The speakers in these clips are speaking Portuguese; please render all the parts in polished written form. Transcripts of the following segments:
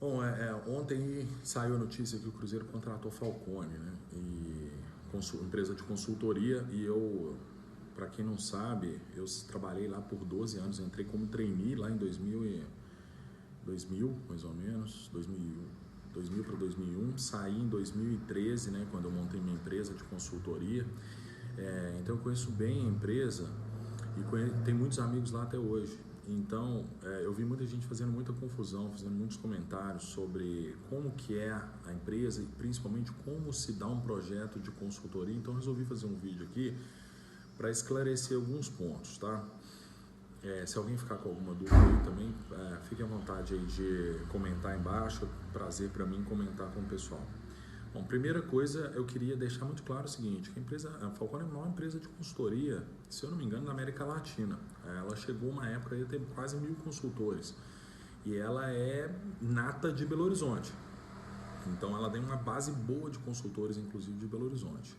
Bom, ontem saiu a notícia que o Cruzeiro contratou Falcone, né? Empresa de consultoria, e eu, para quem não sabe, eu trabalhei lá por 12 anos, entrei como trainee lá em 2000 mais ou menos, 2000 para 2001, saí em 2013, né, quando eu montei minha empresa de consultoria. Então eu conheço bem a empresa e tem muitos amigos lá até hoje. Então eu vi muita gente fazendo muita confusão, fazendo muitos comentários sobre como que é a empresa e principalmente como se dá um projeto de consultoria. Então eu resolvi fazer um vídeo aqui para esclarecer alguns pontos, tá? Se alguém ficar com alguma dúvida aí também, fique à vontade aí de comentar embaixo. Prazer para mim comentar com o pessoal. Bom, primeira coisa, eu queria deixar muito claro o seguinte, que a Falcone é a maior empresa de consultoria, se eu não me engano, na América Latina. Ela chegou uma época a ter quase 1000 consultores e ela é nata de Belo Horizonte. Então ela tem uma base boa de consultores, inclusive de Belo Horizonte.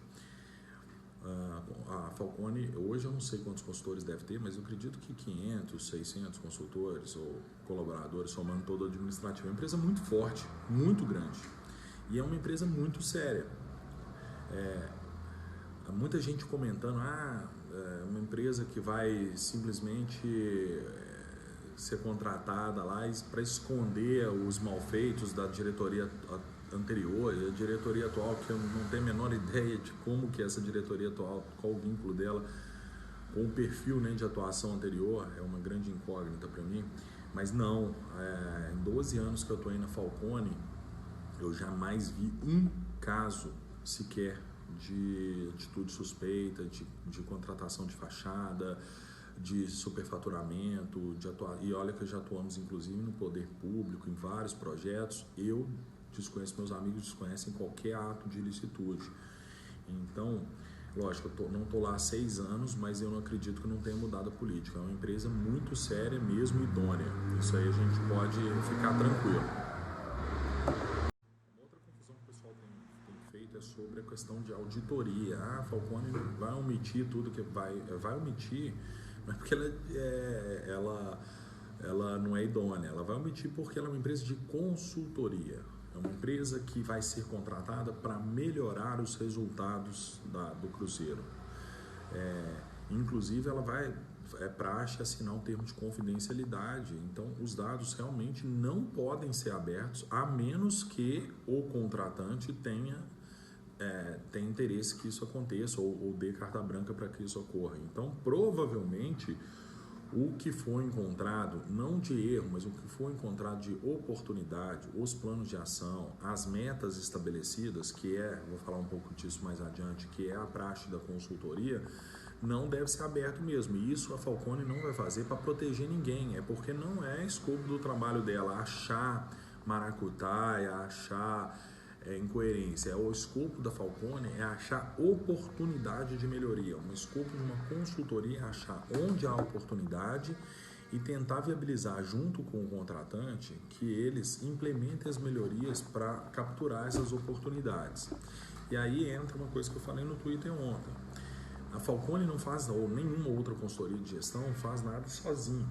A Falcone, hoje eu não sei quantos consultores deve ter, mas eu acredito que 500, 600 consultores ou colaboradores, somando todo o administrativo. É uma empresa muito forte, muito grande. E é uma empresa muito séria. Há muita gente comentando, uma empresa que vai simplesmente ser contratada lá para esconder os malfeitos da diretoria anterior, e a diretoria atual, que eu não tenho a menor ideia de como que é essa diretoria atual, qual o vínculo dela com o perfil, né, de atuação anterior, é uma grande incógnita para mim. Mas não, em 12 anos que eu estou aí na Falcone, eu jamais vi um caso sequer de atitude suspeita, de contratação de fachada, de superfaturamento, e olha que já atuamos inclusive no poder público, em vários projetos. Eu desconheço, meus amigos desconhecem qualquer ato de ilicitude. Então, lógico, eu não estou lá há 6 anos, mas eu não acredito que não tenha mudado a política. É uma empresa muito séria mesmo, idônea. Isso aí a gente pode ficar tranquilo. Outra confusão que o pessoal tem feito é sobre a questão de auditoria. A Falcone vai omitir tudo que vai omitir, não é porque ela não é idônea, ela vai omitir porque ela é uma empresa de consultoria. É uma empresa que vai ser contratada para melhorar os resultados do Cruzeiro. Inclusive, é praxe assinar um termo de confidencialidade. Então, os dados realmente não podem ser abertos, a menos que o contratante tenha interesse que isso aconteça ou dê carta branca para que isso ocorra. Então, provavelmente, o que foi encontrado, não de erro, mas o que foi encontrado de oportunidade, os planos de ação, as metas estabelecidas, vou falar um pouco disso mais adiante, que é a praxe da consultoria, não deve ser aberto mesmo. E isso a Falcone não vai fazer para proteger ninguém, é porque não é escopo do trabalho dela achar maracutaia, achar incoerência. O escopo da Falcone é achar oportunidade de melhoria. O escopo de uma consultoria é achar onde há oportunidade e tentar viabilizar junto com o contratante que eles implementem as melhorias para capturar essas oportunidades. E aí entra uma coisa que eu falei no Twitter ontem. A Falcone não faz, ou nenhuma outra consultoria de gestão faz nada sozinha.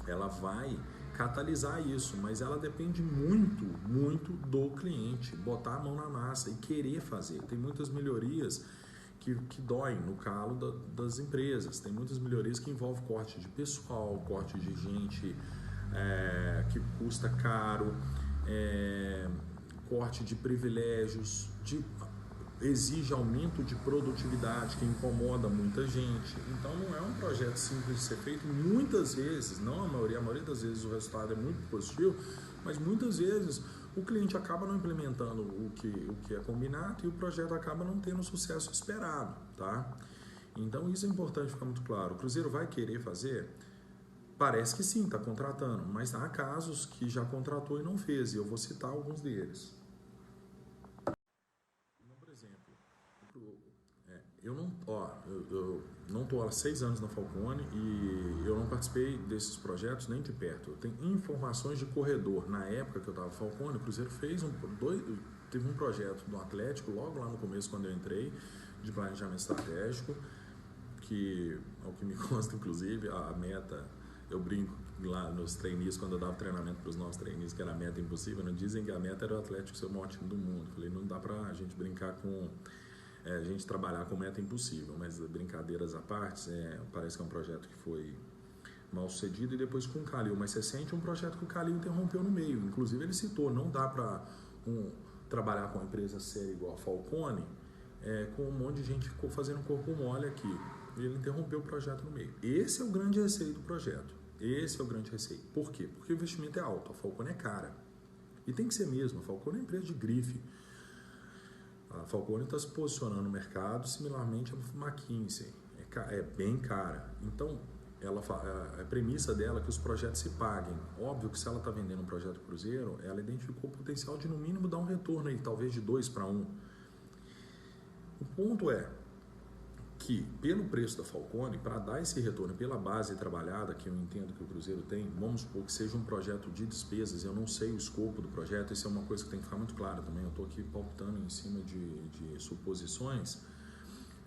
Ela vai catalisar isso, mas ela depende muito, muito do cliente, botar a mão na massa e querer fazer. Tem muitas melhorias que doem no calo das empresas, tem muitas melhorias que envolvem corte de pessoal, corte de gente que custa caro, corte de privilégios, exige aumento de produtividade que incomoda muita gente. Então não é um projeto simples de ser feito. Muitas vezes, não a maioria das vezes o resultado é muito positivo, mas muitas vezes o cliente acaba não implementando o que é combinado e o projeto acaba não tendo o sucesso esperado, tá? Então isso é importante ficar muito claro. O Cruzeiro vai querer fazer? Parece que sim, está contratando, mas há casos que já contratou e não fez, e eu vou citar alguns deles. Por exemplo, eu não estou há 6 anos na Falcone e eu não participei desses projetos nem de perto. Eu tenho informações de corredor. Na época que eu estava na Falcone, o Cruzeiro teve um projeto do Atlético, logo lá no começo, quando eu entrei, de planejamento estratégico, que, ao que me consta, inclusive, a meta Eu brinco lá nos trainees, quando eu dava treinamento para os nossos trainees, que era a meta impossível, não dizem que a meta era o Atlético ser o maior time do mundo. Eu falei, não dá para a gente brincar com... a gente trabalhar com meta impossível, mas brincadeiras à parte, parece que é um projeto que foi mal sucedido, e depois com o Calil, mas você sente um projeto que o Calil interrompeu no meio. Inclusive ele citou, não dá para trabalhar com uma empresa séria igual a Falcone, com um monte de gente ficou fazendo corpo mole aqui. Ele interrompeu o projeto no meio. Esse é o grande receio do projeto. Esse é o grande receio. Por quê? Porque o investimento é alto, a Falcone é cara. E tem que ser mesmo, a Falcone é uma empresa de grife. A Falcone está se posicionando no mercado similarmente a McKinsey. É bem cara. Então, a premissa dela é que os projetos se paguem. Óbvio que se ela está vendendo um projeto cruzeiro, ela identificou o potencial de no mínimo dar um retorno aí, talvez de 2 para 1. O ponto é que, pelo preço da Falcone, para dar esse retorno pela base trabalhada, que eu entendo que o Cruzeiro tem, vamos supor que seja um projeto de despesas, eu não sei o escopo do projeto, isso é uma coisa que tem que ficar muito clara também, eu estou aqui palpitando em cima de suposições.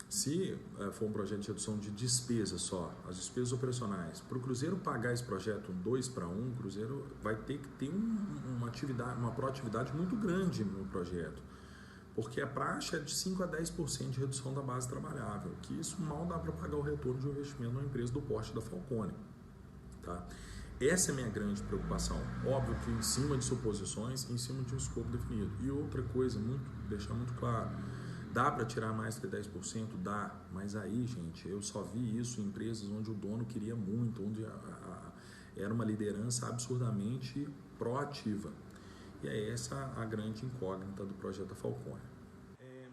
Se for um projeto de redução de despesas só, as despesas operacionais, para o Cruzeiro pagar esse projeto 2 para 1, o Cruzeiro vai ter que ter uma proatividade muito grande no projeto. Porque a praxe é de 5 a 10% de redução da base trabalhável, que isso mal dá para pagar o retorno de um investimento numa empresa do porte da Falcone. Tá? Essa é a minha grande preocupação. Óbvio que em cima de suposições, em cima de um escopo definido. E outra coisa, deixar muito claro, dá para tirar mais que 10%? Dá, mas aí, gente, eu só vi isso em empresas onde o dono queria muito, onde era uma liderança absurdamente proativa. E é essa a grande incógnita do projeto da Falcone.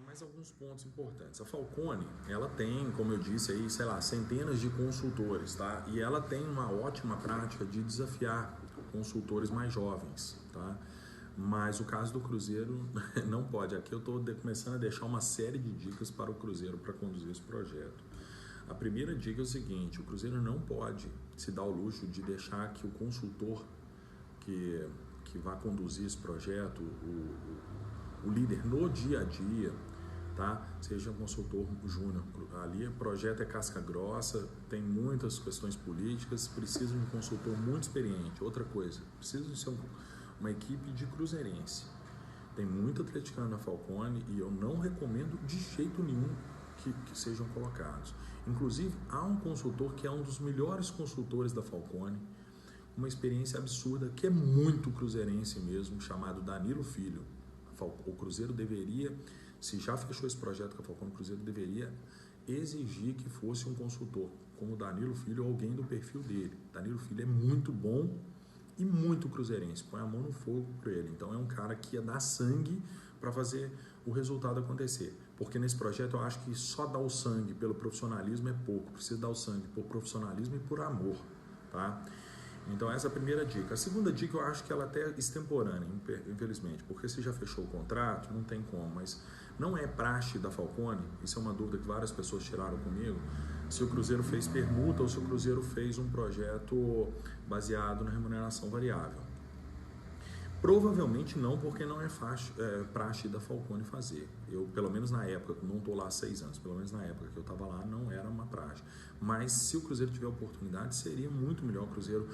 Mais alguns pontos importantes. A Falcone, ela tem, como eu disse aí, sei lá, centenas de consultores, tá? E ela tem uma ótima prática de desafiar consultores mais jovens, tá? Mas o caso do Cruzeiro não pode. Aqui eu estou começando a deixar uma série de dicas para o Cruzeiro para conduzir esse projeto. A primeira dica é o seguinte: o Cruzeiro não pode se dar o luxo de deixar que o consultor que vai conduzir esse projeto, o líder no dia a dia, tá? Seja um consultor júnior. Ali o projeto é casca grossa, tem muitas questões políticas, precisa de um consultor muito experiente. Outra coisa, precisa de ser uma equipe de cruzeirense. Tem muito atleticano na Falcone e eu não recomendo de jeito nenhum que sejam colocados. Inclusive, há um consultor que é um dos melhores consultores da Falcone, uma experiência absurda, que é muito cruzeirense mesmo, chamado Danilo Filho. O Cruzeiro deveria, se já fechou esse projeto com a Falcone, o Cruzeiro deveria exigir que fosse um consultor como Danilo Filho ou alguém do perfil dele. Danilo Filho é muito bom e muito cruzeirense, põe a mão no fogo por ele. Então é um cara que ia dar sangue para fazer o resultado acontecer. Porque nesse projeto eu acho que só dar o sangue pelo profissionalismo é pouco, precisa dar o sangue por profissionalismo e por amor, tá? Então essa é a primeira dica. A segunda dica eu acho que ela até é extemporânea, infelizmente, porque se já fechou o contrato, não tem como, mas não é praxe da Falcone, isso é uma dúvida que várias pessoas tiraram comigo, se o Cruzeiro fez permuta ou se o Cruzeiro fez um projeto baseado na remuneração variável. Provavelmente não, porque não é praxe da Falcone fazer. Eu, pelo menos na época, não estou lá há 6 anos, pelo menos na época que eu estava lá, não era uma praxe. Mas se o Cruzeiro tiver oportunidade, seria muito melhor o Cruzeiro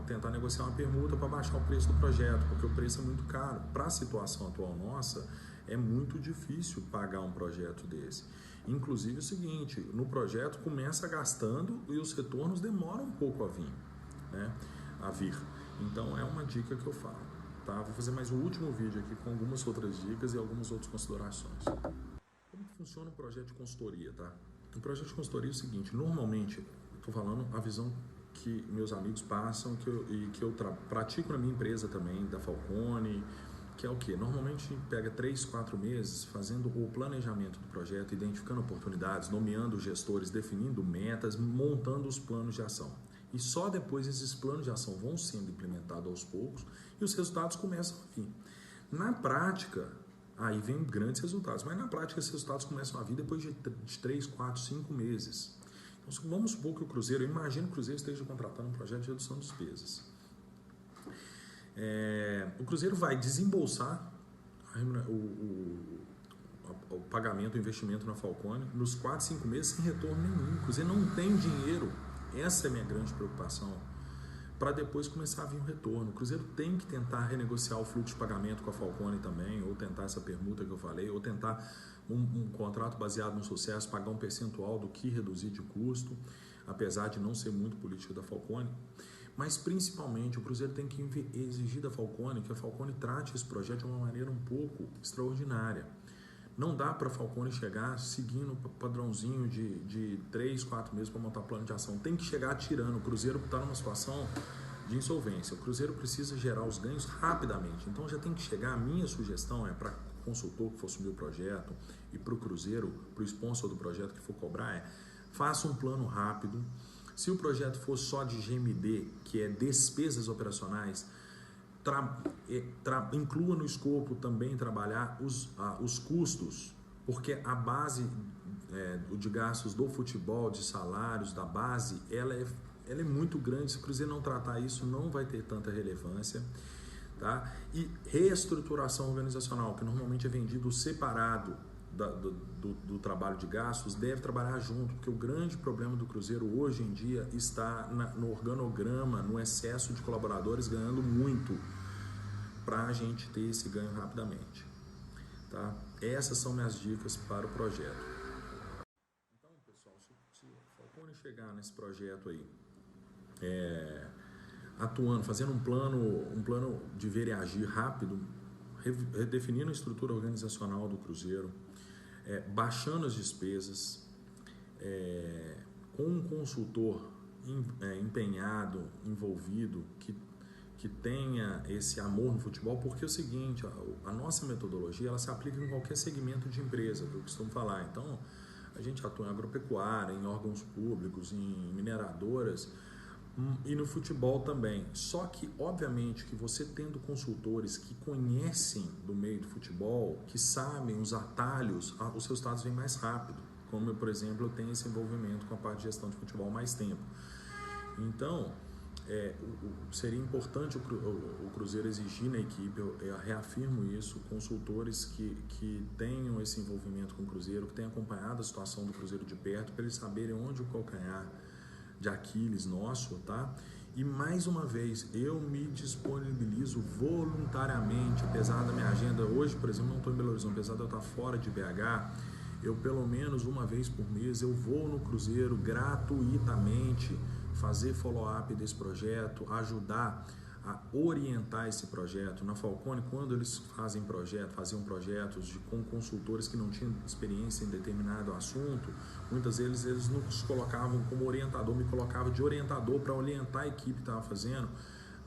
tentar negociar uma permuta para baixar o preço do projeto, porque o preço é muito caro. Para a situação atual nossa, é muito difícil pagar um projeto desse. Inclusive é o seguinte, no projeto começa gastando e os retornos demoram um pouco a vir. Então é uma dica que eu falo, tá? Vou fazer mais um último vídeo aqui com algumas outras dicas e algumas outras considerações. Como que funciona o projeto de consultoria, tá? O projeto de consultoria é o seguinte, normalmente, estou falando a visão que meus amigos passam que eu pratico na minha empresa também, da Falcone, que é o quê? Normalmente pega 3, 4 meses fazendo o planejamento do projeto, identificando oportunidades, nomeando gestores, definindo metas, montando os planos de ação. E só depois esses planos de ação vão sendo implementados aos poucos e os resultados começam a vir. Na prática, aí vem grandes resultados, mas na prática esses resultados começam a vir depois de 3, 4, 5 meses. Então vamos supor que o Cruzeiro, eu imagino que o Cruzeiro esteja contratando um projeto de redução de despesas. O Cruzeiro vai desembolsar o pagamento, o investimento na Falcone nos 4, 5 meses sem retorno nenhum. O Cruzeiro não tem dinheiro Essa é a minha grande preocupação, para depois começar a vir um retorno. O Cruzeiro tem que tentar renegociar o fluxo de pagamento com a Falcone também, ou tentar essa permuta que eu falei, ou tentar um contrato baseado no sucesso, pagar um percentual do que reduzir de custo, apesar de não ser muito política da Falcone. Mas principalmente o Cruzeiro tem que exigir da Falcone que a Falcone trate esse projeto de uma maneira um pouco extraordinária. Não dá para a Falcone chegar seguindo o padrãozinho de 3, 4 meses para montar plano de ação. Tem que chegar atirando. O Cruzeiro está numa situação de insolvência. O Cruzeiro precisa gerar os ganhos rapidamente. Então já tem que chegar. A minha sugestão é para o consultor que for assumir o projeto e para o Cruzeiro, para o sponsor do projeto que for cobrar, faça um plano rápido. Se o projeto for só de GMD, que é despesas operacionais, inclua no escopo também trabalhar os custos, porque a base de gastos do futebol, de salários, da base, ela é muito grande. Se o Cruzeiro não tratar isso, não vai ter tanta relevância. Tá? E reestruturação organizacional, que normalmente é vendido separado do trabalho de gastos, deve trabalhar junto, porque o grande problema do Cruzeiro hoje em dia está no organograma, no excesso de colaboradores ganhando muito, para a gente ter esse ganho rapidamente. Tá? Essas são minhas dicas para o projeto. Então, pessoal, se o Falcone chegar nesse projeto aí, atuando, fazendo um plano de ver e agir rápido, redefinindo a estrutura organizacional do Cruzeiro, baixando as despesas, com um consultor empenhado, envolvido, que tenha esse amor no futebol, porque é o seguinte, a nossa metodologia ela se aplica em qualquer segmento de empresa, que eu costumo falar. Então, a gente atua em agropecuária, em órgãos públicos, em mineradoras, e no futebol também. Só que, obviamente, que você tendo consultores que conhecem do meio do futebol, que sabem os atalhos, os resultados vêm mais rápido. Como, por exemplo, eu tenho esse envolvimento com a parte de gestão de futebol há mais tempo. Então, seria importante o Cruzeiro exigir na equipe, eu reafirmo isso, consultores que tenham esse envolvimento com o Cruzeiro, que tenham acompanhado a situação do Cruzeiro de perto, para eles saberem onde o calcanhar de Aquiles nosso, tá? E mais uma vez, eu me disponibilizo voluntariamente, apesar da minha agenda hoje, por exemplo, não estou em Belo Horizonte, apesar de eu estar fora de BH, eu pelo menos uma vez por mês eu vou no Cruzeiro gratuitamente fazer follow-up desse projeto, ajudar a orientar esse projeto. Na Falcone, quando eles faziam projetos com consultores que não tinham experiência em determinado assunto, muitas vezes eles nos colocavam como orientador, me colocavam de orientador para orientar a equipe que estava fazendo,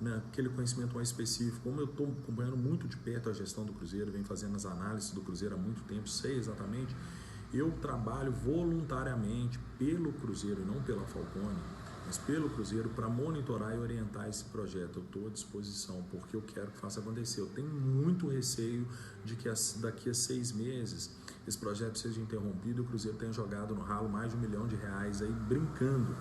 né, aquele conhecimento mais específico. Como eu estou acompanhando muito de perto a gestão do Cruzeiro, venho fazendo as análises do Cruzeiro há muito tempo, sei exatamente, eu trabalho voluntariamente pelo Cruzeiro e não pela Falcone, mas pelo Cruzeiro, para monitorar e orientar esse projeto. Eu estou à disposição, porque eu quero que faça acontecer. Eu tenho muito receio de que daqui a 6 meses esse projeto seja interrompido e o Cruzeiro tenha jogado no ralo mais de R$1 milhão aí brincando,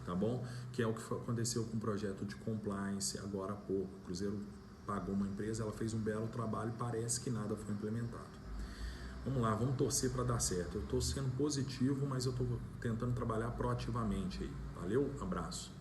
tá bom? Que é o que aconteceu com o projeto de compliance agora há pouco. O Cruzeiro pagou uma empresa, ela fez um belo trabalho e parece que nada foi implementado. Vamos lá, vamos torcer para dar certo. Eu estou sendo positivo, mas eu estou tentando trabalhar proativamente aí. Valeu, abraço.